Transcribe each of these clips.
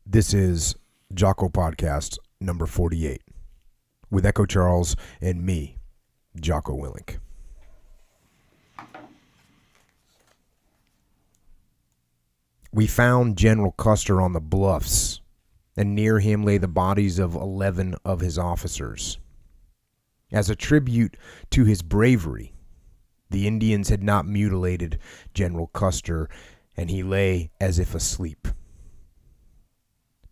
This is Jocko Podcast number 48 with Echo Charles and me, Jocko Willink. We found General Custer on the bluffs, and near him lay the bodies of 11 of his officers. As a tribute to his bravery, the Indians had not mutilated General Custer, and he lay as if asleep.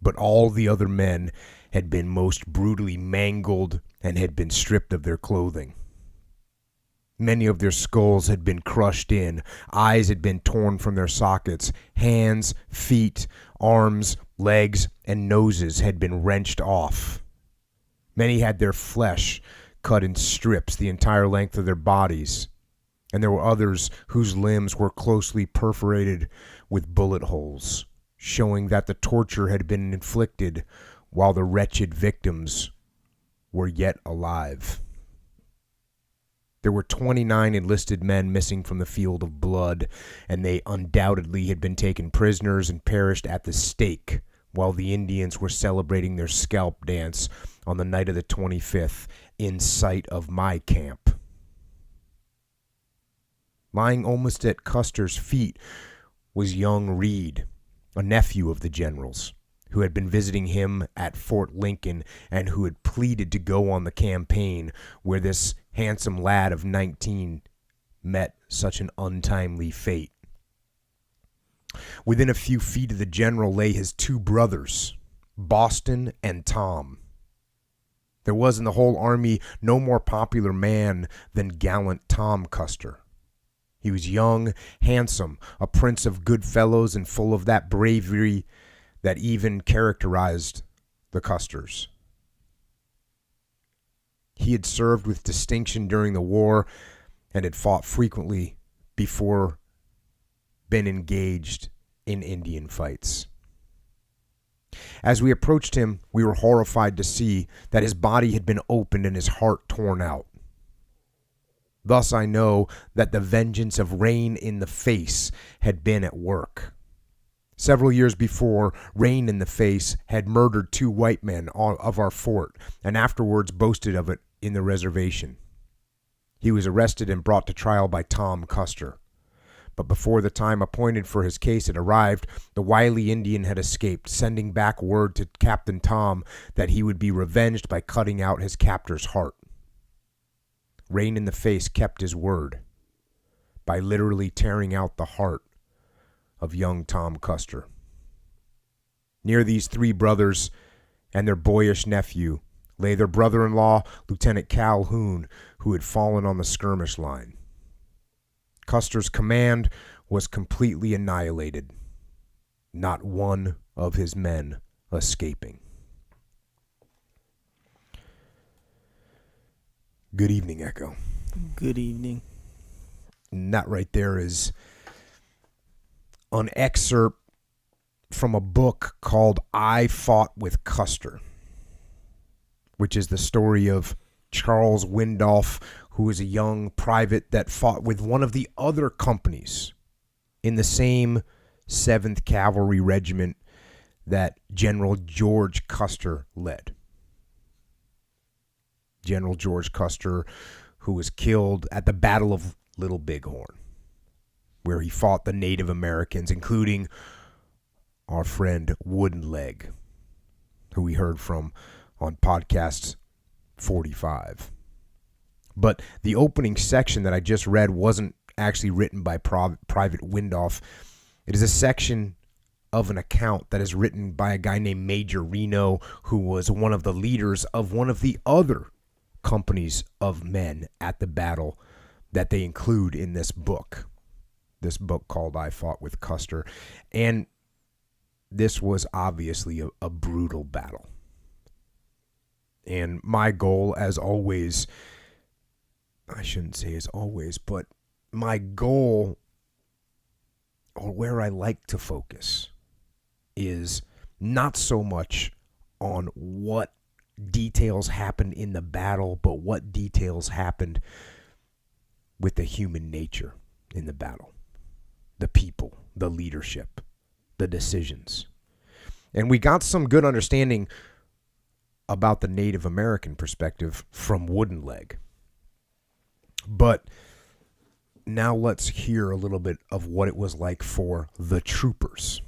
But all the other men had been most brutally mangled and had been stripped of their clothing. Many of their skulls had been crushed in, eyes had been torn from their sockets, hands, feet, arms, legs, and noses had been wrenched off. Many had their flesh cut in strips the entire length of their bodies, and there were others whose limbs were closely perforated with bullet holes, showing that the torture had been inflicted while the wretched victims were yet alive. There were 29 enlisted men missing from the field of blood, and they undoubtedly had been taken prisoners and perished at the stake while the Indians were celebrating their scalp dance on the night of the 25th in sight of my camp. Lying almost at Custer's feet was young Reed, a nephew of the general's, who had been visiting him at Fort Lincoln and who had pleaded to go on the campaign where this handsome lad of 19 met such an untimely fate. Within a few feet of the general lay his two brothers, Boston and Tom. There was in the whole army no more popular man than gallant Tom Custer. He was young, handsome, a prince of good fellows, and full of that bravery that even characterized the Custers. He had served with distinction during the war and had fought frequently before been engaged in Indian fights. As we approached him, we were horrified to see that his body had been opened and his heart torn out. Thus I know that the vengeance of Rain in the Face had been at work. Several years before, Rain in the Face had murdered 2 white men of our fort and afterwards boasted of it in the reservation. He was arrested and brought to trial by Tom Custer. But before the time appointed for his case had arrived, the wily Indian had escaped, sending back word to Captain Tom that he would be revenged by cutting out his captor's heart. Rain in the Face kept his word by literally tearing out the heart of young Tom Custer. Near these 3 brothers and their boyish nephew lay their brother-in-law, Lieutenant Calhoun, who had fallen on the skirmish line. Custer's command was completely annihilated, not one of his men escaping. Good evening, Echo. Good evening. And that right there is an excerpt from a book called I Fought with Custer, which is the story of Charles Windolph, who is a young private that fought with one of the other companies in the same 7th Cavalry Regiment that General George Custer led. General George Custer, who was killed at the Battle of Little Bighorn, where he fought the Native Americans, including our friend Wooden Leg, who we heard from on podcast 45. But the opening section that I just read wasn't actually written by Private Windolph. It is a section of an account that is written by a guy named Major Reno, who was one of the leaders of one of the other companies of men at the battle that they include in this book called I Fought with Custer. And this was obviously a brutal battle. And my goal, as always, I shouldn't say as always, but my goal, or where I like to focus, is not so much on what details happened in the battle, but what details happened with the human nature in the battle, the people, the leadership, the decisions. And we got some good understanding about the Native American perspective from Wooden Leg. But now let's hear a little bit of what it was like for the troopers.